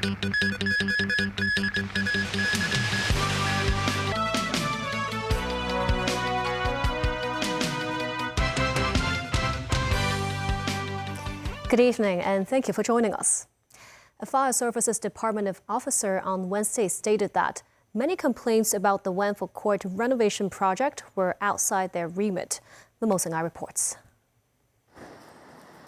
Good evening, and thank you for joining us. A Fire Services Department officer on Wednesday stated that many complaints about the Wang Fuk Court renovation project were outside their remit. Mimosing reports.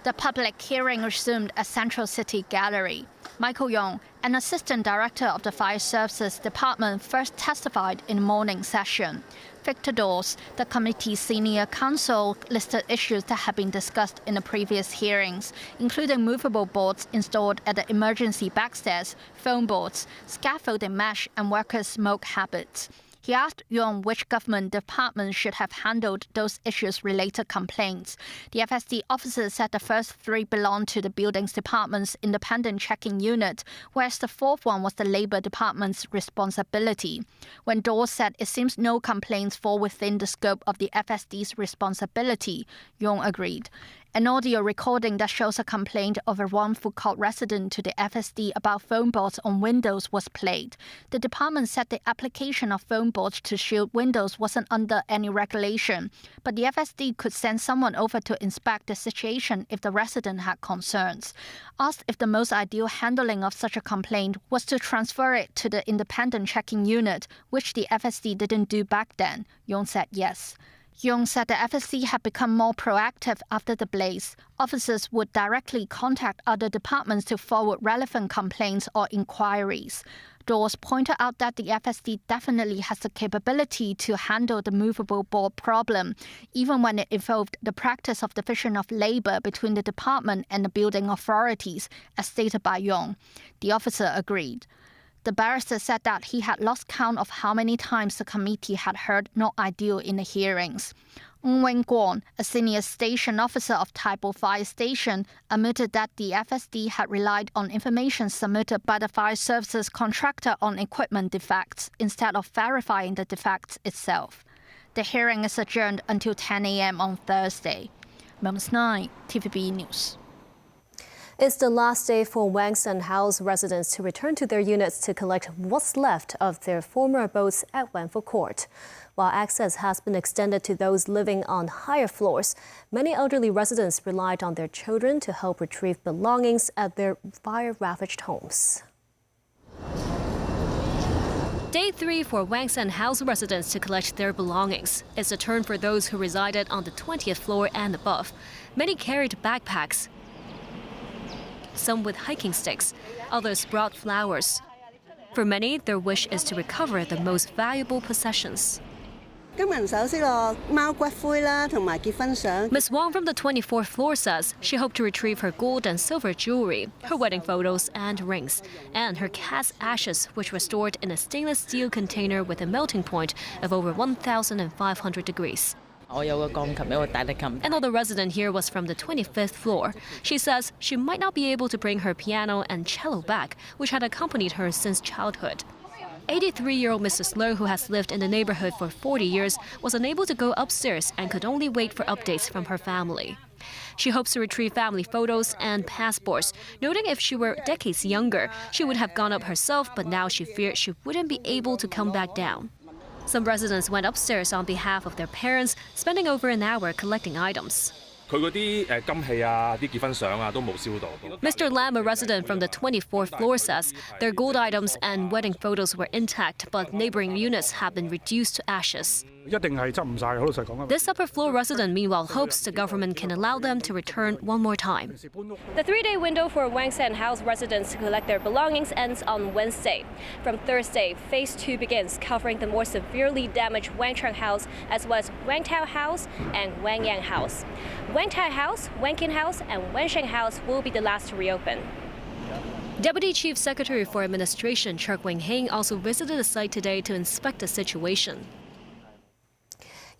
The public hearing resumed at Central City Gallery. Michael Yong, an assistant director of the Fire Services Department, first testified in the morning session. Victor Dawes, the committee's senior counsel, listed issues that had been discussed in the previous hearings, including movable boards installed at the emergency backstairs, foam boards, scaffolding mesh, and workers' smoke habits. He asked Yong which government department should have handled those issues-related complaints. The FSD officer said the first three belonged to the Buildings Department's independent checking unit, whereas the fourth one was the Labour Department's responsibility. When Dawes said it seems no complaints fall within the scope of the FSD's responsibility, Yong agreed. An audio recording that shows a complaint of a Wang Fuk Court resident to the FSD about foam boards on windows was played. The department said the application of foam boards to shield windows wasn't under any regulation, but the FSD could send someone over to inspect the situation if the resident had concerns. Asked if the most ideal handling of such a complaint was to transfer it to the independent checking unit, which the FSD didn't do back then, Yong said yes. Yong said the FSC had become more proactive after the blaze. Officers would directly contact other departments to forward relevant complaints or inquiries. Dawes pointed out that the FSD definitely has the capability to handle the movable board problem, even when it involved the practice of division of labor between the department and the building authorities, as stated by Yong. The officer agreed. The barrister said that he had lost count of how many times the committee had heard not ideal in the hearings. Wang Guan, a senior station officer of Taibo Fire Station, admitted that the FSD had relied on information submitted by the fire services contractor on equipment defects instead of verifying the defects itself. The hearing is adjourned until 10 a.m. on Thursday. Moments 9, TVB News. It's the last day for Wangsan House residents to return to their units to collect what's left of their former abodes at Wang Fuk Court. While access has been extended to those living on higher floors, many elderly residents relied on their children to help retrieve belongings at their fire-ravaged homes. Day 3 for Wangsan House residents to collect their belongings. It's a turn for those who resided on the 20th floor and above. Many carried backpacks, some with hiking sticks, others brought flowers. For many, their wish is to recover the most valuable possessions. Ms. Wang from the 24th floor says she hoped to retrieve her gold and silver jewelry, her wedding photos and rings, and her cat's ashes, which were stored in a stainless steel container with a melting point of over 1,500 degrees. Another resident here was from the 25th floor. She says she might not be able to bring her piano and cello back, which had accompanied her since childhood. 83-year-old Mrs. Lo, who has lived in the neighborhood for 40 years, was unable to go upstairs and could only wait for updates from her family. She hopes to retrieve family photos and passports, noting if she were decades younger, she would have gone up herself, but now she feared she wouldn't be able to come back down. Some residents went upstairs on behalf of their parents, spending over an hour collecting items. Mr. Lam, a resident from the 24th floor, says their gold items and wedding photos were intact, but neighboring units have been reduced to ashes. This upper floor resident meanwhile hopes the government can allow them to return one more time. The 3-day window for Wangsan House residents to collect their belongings ends on Wednesday. From Thursday, Phase 2 begins, covering the more severely damaged Wang Cheng House as well as Wang Tao House and Wang Yang House. Wang Tai House, Wang Kin House and Wang Sheng House will be the last to reopen. Deputy Chief Secretary for Administration Chuk Wing Hing also visited the site today to inspect the situation.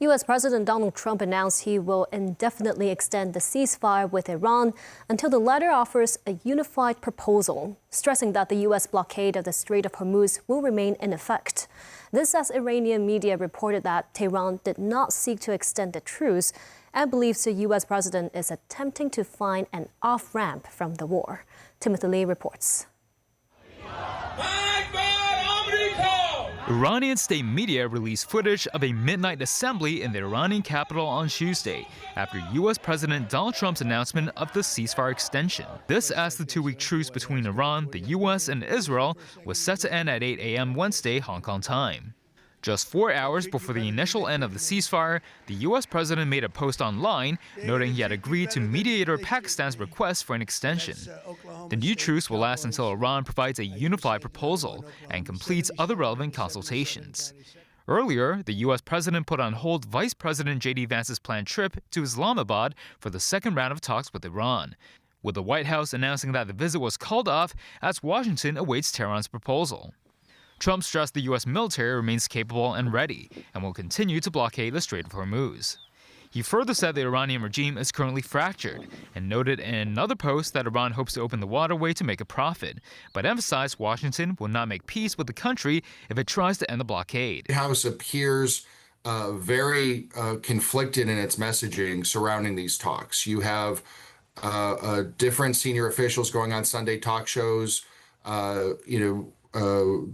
U.S. President Donald Trump announced he will indefinitely extend the ceasefire with Iran until the latter offers a unified proposal, stressing that the U.S. blockade of the Strait of Hormuz will remain in effect. This as Iranian media reported that Tehran did not seek to extend the truce and believes the U.S. president is attempting to find an off-ramp from the war. Timothy Lee reports. Iranian state media released footage of a midnight assembly in the Iranian capital on Tuesday after U.S. President Donald Trump's announcement of the ceasefire extension. This as the two-week truce between Iran, the U.S., and Israel was set to end at 8 a.m. Wednesday, Hong Kong time. Just 4 hours before the initial end of the ceasefire, the U.S. president made a post online noting he had agreed to mediator Pakistan's request for an extension. The new truce will last until Iran provides a unified proposal and completes other relevant consultations. Earlier, the U.S. president put on hold Vice President J.D. Vance's planned trip to Islamabad for the second round of talks with Iran, with the White House announcing that the visit was called off as Washington awaits Tehran's proposal. Trump stressed the U.S. military remains capable and ready and will continue to blockade the Strait of Hormuz. He further said the Iranian regime is currently fractured and noted in another post that Iran hopes to open the waterway to make a profit, but emphasized Washington will not make peace with the country if it tries to end the blockade. The House appears very conflicted in its messaging surrounding these talks. You have different senior officials going on Sunday talk shows,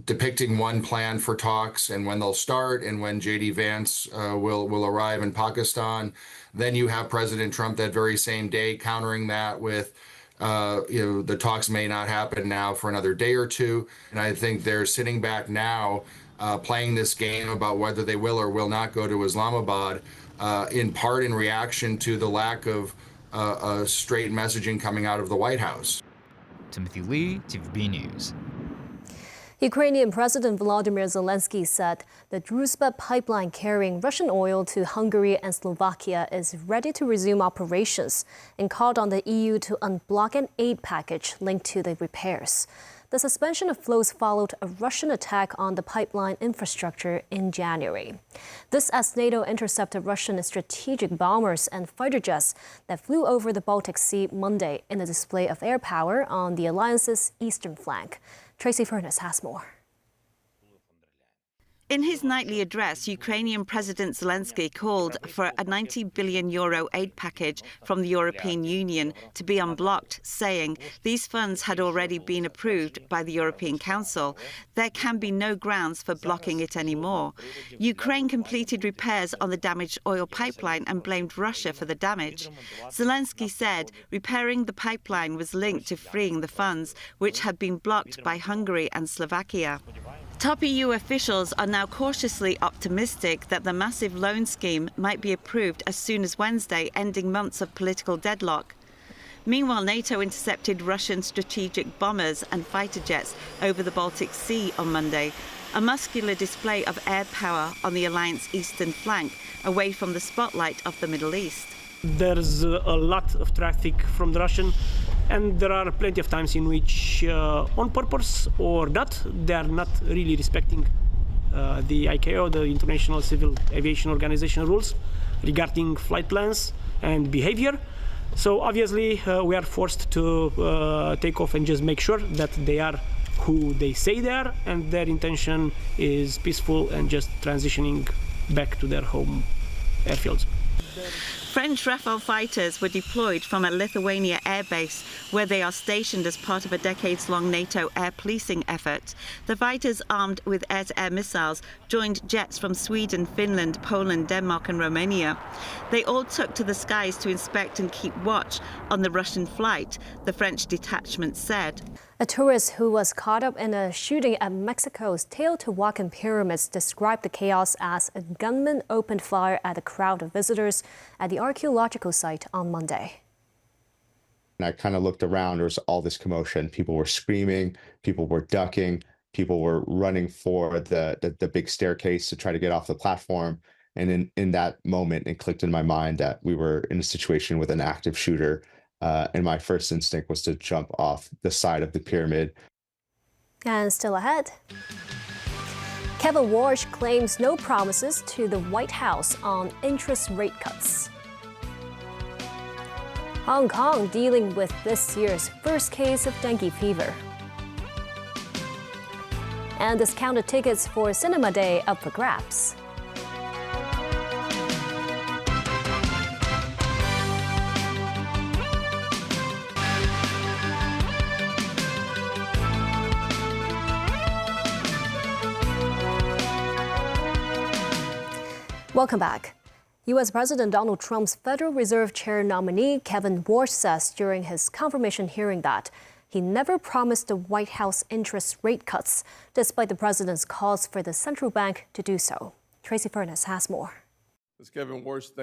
depicting one plan for talks and when they'll start and when J.D. Vance will arrive in Pakistan. Then you have President Trump that very same day countering that with, the talks may not happen now for another day or two. And I think they're sitting back now playing this game about whether they will or will not go to Islamabad, in part in reaction to the lack of straight messaging coming out of the White House. Timothy Lee, TVB News. Ukrainian President Volodymyr Zelensky said the Druzhba pipeline carrying Russian oil to Hungary and Slovakia is ready to resume operations and called on the EU to unblock an aid package linked to the repairs. The suspension of flows followed a Russian attack on the pipeline infrastructure in January. This as NATO intercepted Russian strategic bombers and fighter jets that flew over the Baltic Sea Monday in a display of air power on the alliance's eastern flank. Tracy Furness has more. In his nightly address, Ukrainian President Zelensky called for a €90 billion aid package from the European Union to be unblocked, saying these funds had already been approved by the European Council. There can be no grounds for blocking it anymore. Ukraine completed repairs on the damaged oil pipeline and blamed Russia for the damage. Zelensky said repairing the pipeline was linked to freeing the funds, which had been blocked by Hungary and Slovakia. Top EU officials are now cautiously optimistic that the massive loan scheme might be approved as soon as Wednesday, ending months of political deadlock. Meanwhile, NATO intercepted Russian strategic bombers and fighter jets over the Baltic Sea on Monday, a muscular display of air power on the alliance's eastern flank, away from the spotlight of the Middle East. There's a lot of traffic from the Russian, and there are plenty of times in which, on purpose or not, they are not really respecting the ICAO, the International Civil Aviation Organization rules regarding flight plans and behavior. So obviously we are forced to take off and just make sure that they are who they say they are, and their intention is peaceful and just transitioning back to their home airfields. French Rafale fighters were deployed from a Lithuania airbase, where they are stationed as part of a decades-long NATO air policing effort. The fighters, armed with air-to-air missiles, joined jets from Sweden, Finland, Poland, Denmark and Romania. They all took to the skies to inspect and keep watch on the Russian flight, the French detachment said. A tourist who was caught up in a shooting at Mexico's Teotihuacan pyramids described the chaos as a gunman opened fire at a crowd of visitors at the archaeological site on Monday. And I kind of looked around, there was all this commotion. People were screaming, people were ducking, people were running for the big staircase to try to get off the platform. And in that moment, it clicked in my mind that we were in a situation with an active shooter. And my first instinct was to jump off the side of the pyramid. And still ahead, Kevin Walsh claims no promises to the White House on interest rate cuts. Hong Kong dealing with this year's first case of dengue fever. And discounted tickets for Cinema Day up for grabs. Welcome back. U.S. President Donald Trump's Federal Reserve Chair nominee Kevin Warsh says during his confirmation hearing that he never promised the White House interest rate cuts, despite the president's calls for the central bank to do so. Tracy Furness has more.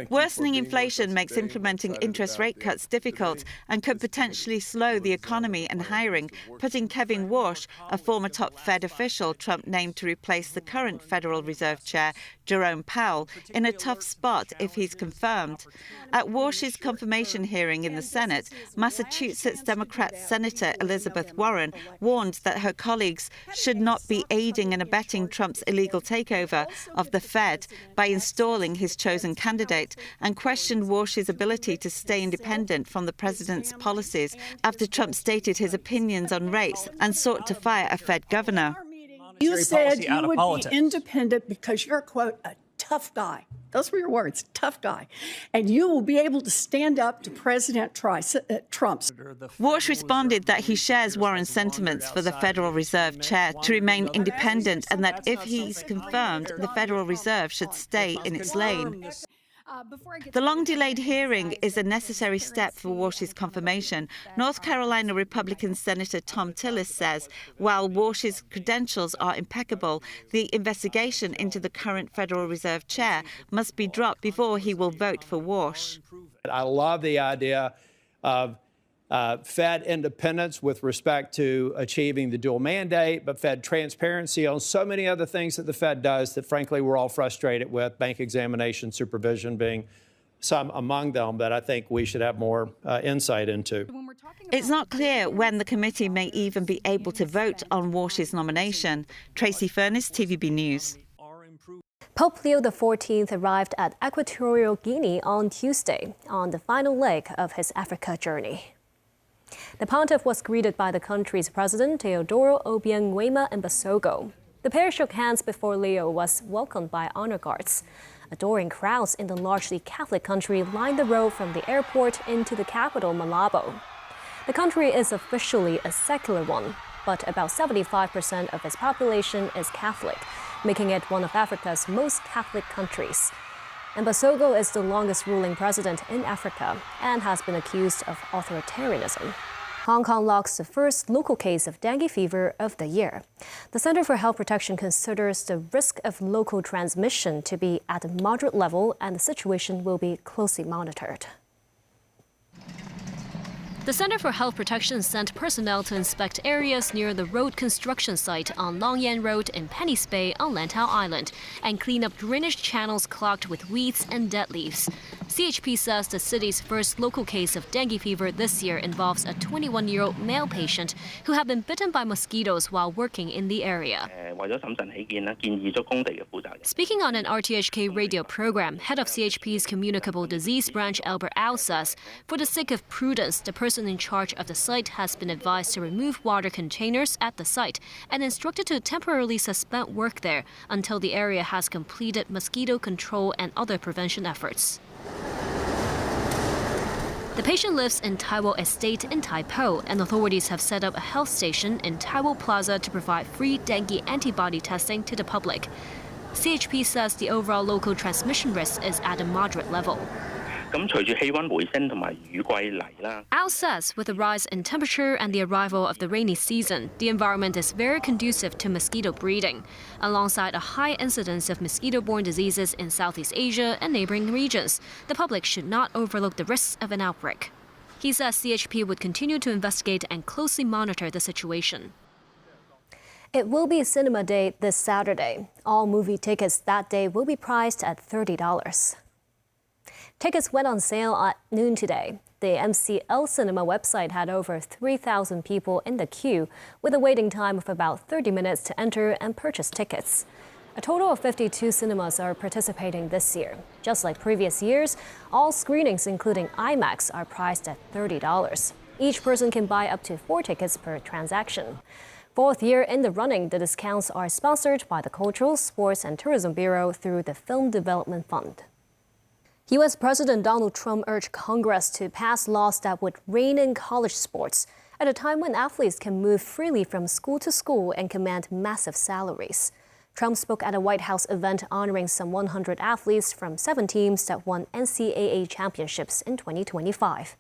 Worsening inflation makes implementing interest rate cuts difficult and could potentially slow the economy and hiring, putting Kevin Warsh, a former top Fed official Trump named to replace the current Federal Reserve Chair, Jerome Powell, in a tough spot if he's confirmed. At Warsh's confirmation hearing in the Senate, Massachusetts Democrat Senator Elizabeth Warren warned that her colleagues should not be aiding and abetting Trump's illegal takeover of the Fed by installing his chosen candidate, and questioned Warsh's ability to stay independent from the president's policies after Trump stated his opinions on rates and sought to fire a Fed governor. You said you would be independent because you're, quote, a tough guy. Those were your words, tough guy. And you will be able to stand up to President Trump's. Warsh responded that he shares Warren's sentiments for the Federal Reserve Chair to remain independent and that if he's confirmed, the Federal Reserve should stay in its lane. The long-delayed hearing is a necessary step for Warsh's confirmation. North Carolina Republican Senator Tom Tillis says while Warsh's credentials are impeccable, the investigation into the current Federal Reserve Chair must be dropped before he will vote for Warsh. I love the idea of Fed independence with respect to achieving the dual mandate, but Fed transparency on so many other things that the Fed does that, frankly, we're all frustrated with, bank examination, supervision being some among them that I think we should have more insight into. It's not clear when the committee may even be able to vote on Warsh's nomination. Tracy Furness, TVB News. Pope Leo XIV arrived at Equatorial Guinea on Tuesday on the final leg of his Africa journey. The pontiff was greeted by the country's president, Teodoro Obiang Nguema Mbasogo. The pair shook hands before Leo was welcomed by honor guards. Adoring crowds in the largely Catholic country lined the road from the airport into the capital, Malabo. The country is officially a secular one, but about 75% of its population is Catholic, making it one of Africa's most Catholic countries. Mbasogo is the longest ruling president in Africa and has been accused of authoritarianism. Hong Kong logs the first local case of dengue fever of the year. The Center for Health Protection considers the risk of local transmission to be at a moderate level, and the situation will be closely monitored. The Center for Health Protection sent personnel to inspect areas near the road construction site on Long Yan Road in Penny's Bay on Lantau Island and clean up drainage channels clogged with weeds and dead leaves. CHP says the city's first local case of dengue fever this year involves a 21-year-old male patient who had been bitten by mosquitoes while working in the area. Speaking on an RTHK radio program, head of CHP's Communicable Disease Branch Albert Au says, for the sake of prudence, the person in charge of the site has been advised to remove water containers at the site and instructed to temporarily suspend work there until the area has completed mosquito control and other prevention efforts. The patient lives in Taiwo Estate in Taipo, and authorities have set up a health station in Taiwo Plaza to provide free dengue antibody testing to the public. CHP says the overall local transmission risk is at a moderate level. Al says with the rise in temperature and the arrival of the rainy season, the environment is very conducive to mosquito breeding. Alongside a high incidence of mosquito-borne diseases in Southeast Asia and neighboring regions, the public should not overlook the risks of an outbreak. He says CHP would continue to investigate and closely monitor the situation. It will be Cinema Day this Saturday. All movie tickets that day will be priced at $30. Tickets went on sale at noon today. The MCL Cinema website had over 3,000 people in the queue, with a waiting time of about 30 minutes to enter and purchase tickets. A total of 52 cinemas are participating this year. Just like previous years, all screenings, including IMAX, are priced at $30. Each person can buy up to 4 tickets per transaction. Fourth year in the running, the discounts are sponsored by the Cultural, Sports and Tourism Bureau through the Film Development Fund. U.S. President Donald Trump urged Congress to pass laws that would rein in college sports at a time when athletes can move freely from school to school and command massive salaries. Trump spoke at a White House event honoring some 100 athletes from 7 teams that won NCAA championships in 2025.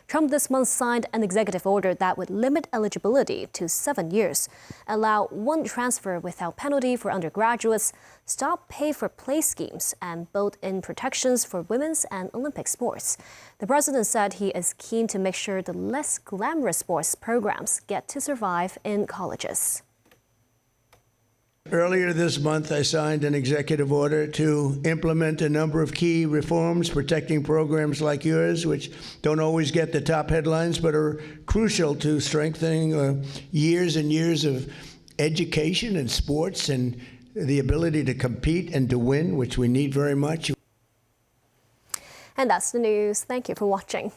Trump this month signed an executive order that would limit eligibility to 7 years, allow 1 transfer without penalty for undergraduates, stop pay-for-play schemes, and build in protections for women's and Olympic sports. The president said he is keen to make sure the less glamorous sports programs get to survive in colleges. Earlier this month, I signed an executive order to implement a number of key reforms protecting programs like yours, which don't always get the top headlines, but are crucial to strengthening years and years of education and sports and the ability to compete and to win, which we need very much. And that's the news. Thank you for watching.